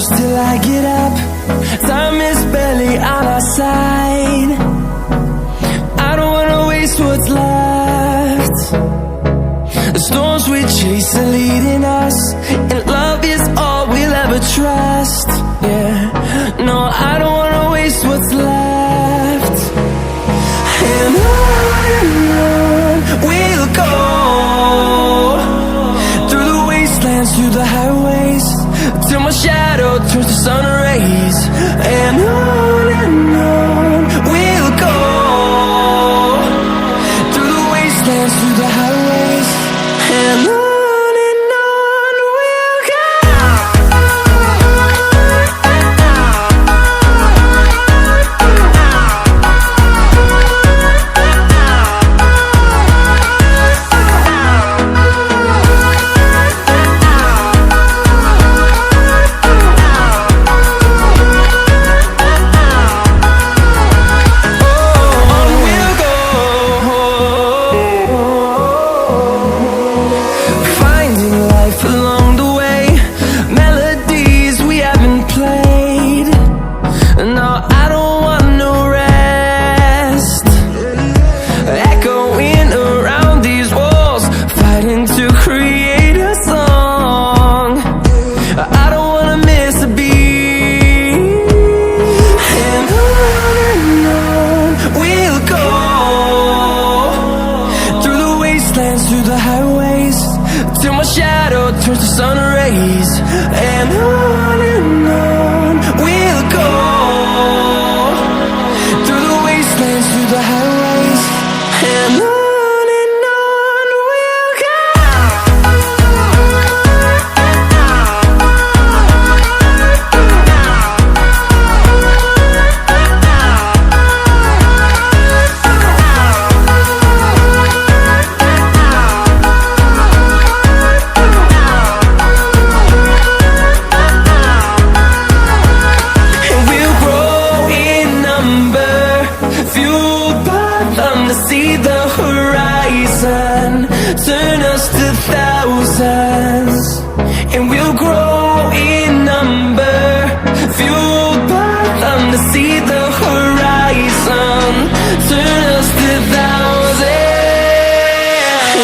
close till I get up. Time is barely on our side. I don't wanna waste what's left. The storms we chase are leading us, and love is all we'll ever trust. Yeah, no, I don't wanna waste what's left. And on we'll go, through the wastelands, through the highways, till my shadow turns to sun rays. And on we'll go, through the wastelands, through the highways, and on we'll go. Through the highways, till my shadow turns to sun rays. And on we'll go, through the wastelands, through the highways, and on we'll go. See the horizon, turn us to thousands, and we'll grow in number, fueled by them. To see the horizon, turn us to thousands,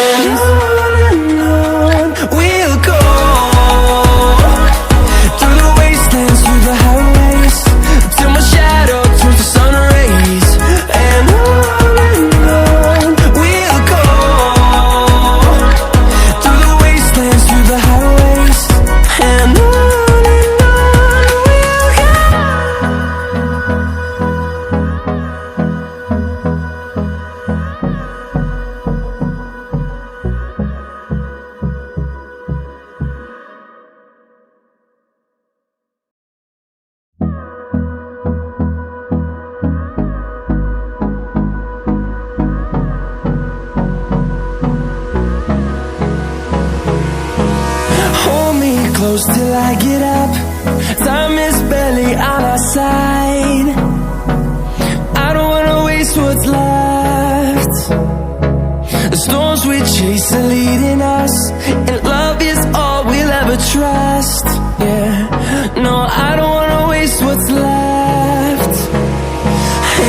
and on we'll go, through the wastelands, through the highways, till my shadow turns to sun rays. And close till I get up. Time is barely on our side. I don't wanna waste what's left. The storms we chase are leading us, and love is all we'll ever trust. Yeah, no, I don't wanna waste what's left.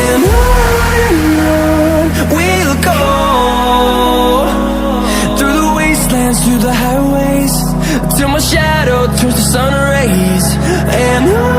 And on we'll go, through the wastelands, through the highways, till my shadow turns to sun rays. And on